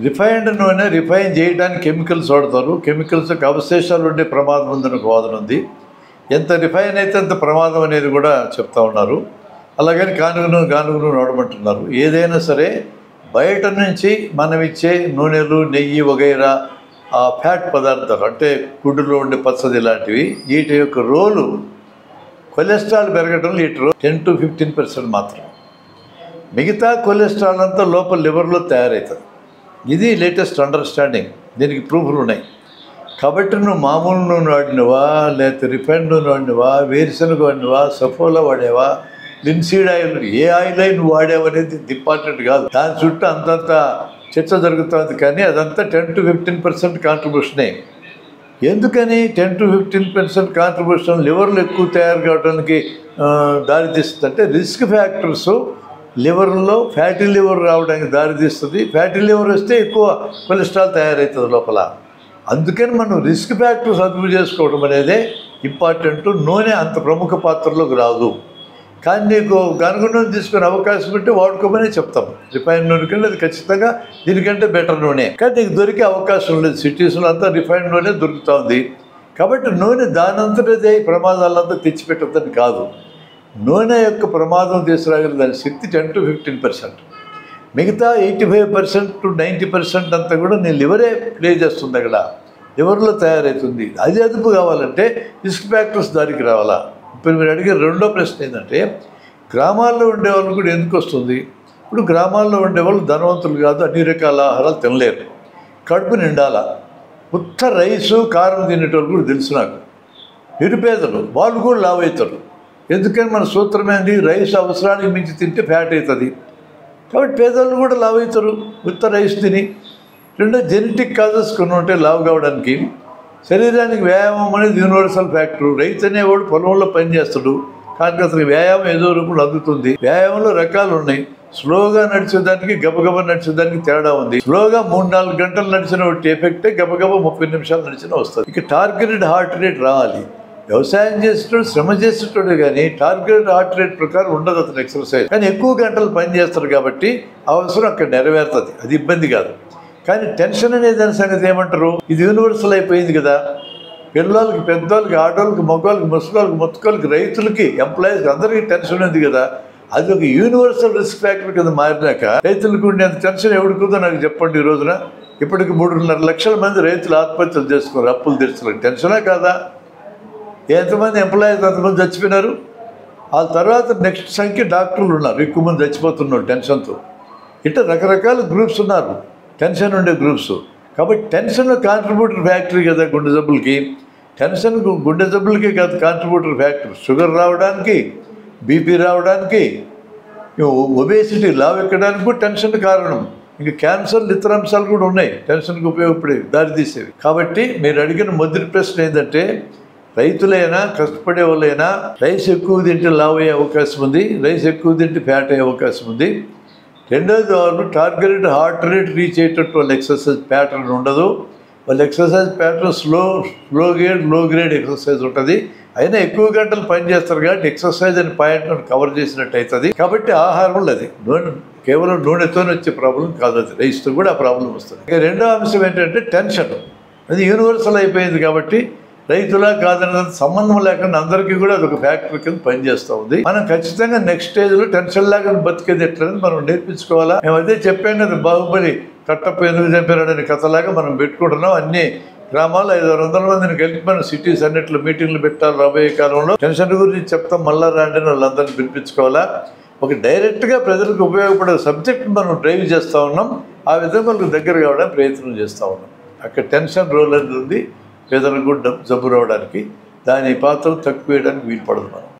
Refined నూనె refine చేయడానికి chemicals వాడతారు. కెమికల్స్కి అవశేషాలు ఉండే ప్రమాదం ఉందని ఒక వాదన ఉంది. ఎంత రిఫైన్ అయితే అంత ప్రమాదం అనేది కూడా చెప్తా ఉన్నారు. అలాగని గానుగ నూనె వాడమంటున్నారు. ఏదైనా సరే బయట నుంచి మనం ఇచ్చే నూనెలు, నెయ్యి వగైరా ఆ ఫ్యాట్ పదార్థాలు అంటే గుడ్డులో ఉండే పచ్చది ఇలాంటివి, వీటి యొక్క రోలు కొలెస్ట్రాల్ పెరగడం లీటరు 10 to 15% మాత్రమే. మిగతా కొలెస్ట్రాల్ అంతా లోపల లివర్లో తయారవుతుంది. ఇది లేటెస్ట్ అండర్స్టాండింగ్. దీనికి ప్రూఫ్లు ఉన్నాయి. కాబట్టి నువ్వు మామూలు నూనె వాడినవా, లేకపోతే రిఫైండ్ నూనె వాడినవా, వేరుశనగ వాడినవా, సఫోలా వాడేవా, లిన్సీడ్ ఆయిల్, ఏ ఆయిల్ నువ్వు వాడేవా అనేది ఇంపార్టెంట్ కాదు. దాని చుట్టూ అంతంత చర్చ జరుగుతుంది. కానీ అదంతా 10 to 15% కాంట్రిబ్యూషనే. ఎందుకని 10 to 15% కాంట్రిబ్యూషన్ లివర్లు ఎక్కువ తయారు కావడానికి దారితీస్తుంది అంటే రిస్క్ ఫ్యాక్టర్స్ లివర్లో ఫ్యాటీ లివర్ రావడానికి దారితీస్తుంది. ఫ్యాటీ లివర్ వస్తే ఎక్కువ కొలెస్ట్రాల్ తయారవుతుంది లోపల. అందుకని మనం రిస్క్ ఫ్యాక్టర్స్ అదుపు చేసుకోవడం అనేదే ఇంపార్టెంట్. నూనె అంత ప్రముఖ పాత్రలోకి రాదు. కానీ నీకు గానుగ నూనె తీసుకునే అవకాశం ఉంటే వాడుకోమని చెప్తాం. రిఫైన్ నూనె కంటే అది ఖచ్చితంగా దీనికంటే బెటర్ నూనె. కానీ నీకు దొరికే అవకాశం లేదు. సిటీస్లో అంతా రిఫైన్ నూనె దొరుకుతూ ఉంది. కాబట్టి నూనె దానంతటదే ప్రమాదాలంతా తెచ్చిపెట్టద్దని కాదు. నూనె యొక్క ప్రమాదం తీసుకురాగల దాని శక్తి 10 to 15%. మిగతా 85% to 90% అంతా కూడా నీ లివరే ప్లే చేస్తుంది. అక్కడ లివర్లో తయారవుతుంది. అది అదుపు కావాలంటే రిస్క్ ఫ్యాక్టర్స్ దానికి రావాలా. ఇప్పుడు మీరు అడిగే రెండో ప్రశ్న ఏంటంటే గ్రామాల్లో ఉండేవాళ్ళు కూడా ఎందుకు వస్తుంది? ఇప్పుడు గ్రామాల్లో ఉండేవాళ్ళు ధనవంతులు కాదు, అన్ని రకాల ఆహారాలు తినలేరు, కడుపు నిండాల. ఉత్త రైసు కారం తినేటోళ్ళు కూడా తెలుసు నాకు. నిరుపేదలు వాళ్ళు కూడా లావు అవుతారు. ఎందుకని మన సూత్రం ఏంటి? రైస్ అవసరానికి మించి తింటే ఫ్యాట్ అవుతుంది. కాబట్టి పేదవాళ్ళు కూడా లావు అవుతారు ఉత్త రైస్ తిని. రెండో జెనెటిక్ కాజెస్ కొన్ని ఉంటాయి లావు కావడానికి. శరీరానికి వ్యాయామం అనేది యూనివర్సల్ ఫ్యాక్టర్. రైతు అనేవాడు పొలంలో పనిచేస్తాడు, కానీ అతనికి వ్యాయామం ఏదో రూపంలో అందుతుంది. వ్యాయామంలో రకాలు ఉన్నాయి. స్లోగా నడిచేదానికి గబగబా నడిచేదానికి తేడా ఉంది. స్లోగా 3-4 గంటలు నడిచిన ఎఫెక్టే గబగబా 30 నిమిషాలు నడిచినా వస్తుంది. ఇక టార్గెటెడ్ హార్ట్ రేట్ రావాలి. వ్యవసాయం చేసేటోడు శ్రమ చేసేటోడే కానీ టార్గెటెడ్ హార్ట్ రేట్ ప్రకారం ఉండదు అతను ఎక్సర్సైజ్. కానీ ఎక్కువ గంటలు పని చేస్తారు కాబట్టి అవసరం అక్కడ నెరవేరుతుంది. అది ఇబ్బంది కాదు. కానీ టెన్షన్ అనే దాని సంగతి ఏమంటారు? ఇది యూనివర్సల్ అయిపోయింది కదా. పిల్లలకి, పెద్దవాళ్ళకి, ఆడవాళ్ళకి, మగవాళ్ళకి, ముసలివాళ్ళకి, మొత్తకాళ్ళకి, రైతులకి, ఎంప్లాయీస్కి అందరికీ టెన్షన్ ఉంది కదా. అది ఒక యూనివర్సల్ రిస్క్ ఫ్యాక్టర్ కింద మారినాక రైతులకు ఉండేంత టెన్షన్ ఎవడుకుందో నాకు చెప్పండి. ఈ రోజున ఇప్పటికి 3.5 లక్షల మంది రైతులు ఆత్మహత్యలు చేసుకున్నారు అప్పులు తీర్చలేదు. టెన్షనా కాదా? ఎంతమంది ఎంప్లాయీస్ అంతమంది చచ్చిపోయినారు. ఆ తర్వాత నెక్స్ట్ సంఖ్య డాక్టర్లు ఉన్నారు, ఎక్కువ మంది చచ్చిపోతున్నారు టెన్షన్తో. ఇట్లా రకరకాల గ్రూప్స్ ఉన్నారు, టెన్షన్ ఉండే గ్రూప్స్. కాబట్టి టెన్షన్ కాంట్రిబ్యూటర్ ఫ్యాక్టరీ కదా గుండె జబ్బులకి. టెన్షన్ గుండె జబ్బులకి కాదు కాంట్రిబ్యూటర్ ఫ్యాక్టర్. షుగర్ రావడానికి, బీపీ రావడానికి, ఒబేసిటీ లావు ఎక్కడానికి కూడా టెన్షన్ కారణం. ఇంకా క్యాన్సర్లు, ఇతర అంశాలు కూడా ఉన్నాయి టెన్షన్కి ఉపయోగపడే దారితీసేవి. కాబట్టి మీరు అడిగిన మొదటి ప్రశ్న ఏంటంటే రైతులైనా కష్టపడే వాళ్ళైనా రైస్ ఎక్కువ తింటే లావు అయ్యే అవకాశం ఉంది, రైస్ ఎక్కువ తింటే ఫ్యాట్ అయ్యే అవకాశం ఉంది. రెండోది వాళ్ళు టార్గెటెడ్ హార్ట్ రేట్ రీచ్ అయ్యేటట్టు వాళ్ళ ఎక్సర్సైజ్ ప్యాటర్న్ ఉండదు. వాళ్ళ ఎక్సర్సైజ్ ప్యాటర్న్ లో గ్రేడ్ ఎక్సర్సైజ్ ఉంటుంది. అయినా ఎక్కువ గంటలు పని చేస్తారు కాబట్టి ఎక్సర్సైజ్ అని పాయింట్ను కవర్ చేసినట్టు అవుతుంది. కాబట్టి ఆహారంలో అది నూనె కేవలం నూనెతో వచ్చే ప్రాబ్లం కాదు, అది రైస్తో కూడా ఆ ప్రాబ్లం వస్తుంది. ఇక రెండో అంశం ఏంటంటే టెన్షన్. అది యూనివర్సల్ అయిపోయింది కాబట్టి రైతులా కాదన్న సంబంధం లేకుండా అందరికీ కూడా అదొక ఫ్యాక్టరీ కింద పనిచేస్తూ ఉంది. మనం ఖచ్చితంగా నెక్స్ట్ స్టేజ్లో టెన్షన్ లాగా బతికేది ఎట్లని మనం నేర్పించుకోవాలా. మేము అదే చెప్పాం కదా, బాహుబలి కట్టప్ప ఎందుకు చంపారనే కథలాగా మనం పెట్టుకుంటున్నాం. అన్ని గ్రామాల్లో 500 మందిని కలిపి మనం సిటీస్ అన్నిట్లో మీటింగ్లు పెట్టాలి. రాబోయే కాలంలో టెన్షన్ గురించి చెప్తాం. మళ్ళా రాండి వాళ్ళందరినీ పిలిపించుకోవాలా. ఒక డైరెక్ట్గా ప్రజలకు ఉపయోగపడే సబ్జెక్ట్ మనం డ్రైవ్ చేస్తూ ఉన్నాం. ఆ విధంగా వాళ్ళకి దగ్గర కావడానికి ప్రయత్నం చేస్తూ ఉన్నాం. అక్కడ టెన్షన్ రోల్ అనేది ఉంది. పేదలకు జబ్బు రావడానికి, దాని పాత్ర తక్కువ వేయడానికి వీలు పడదు మనం.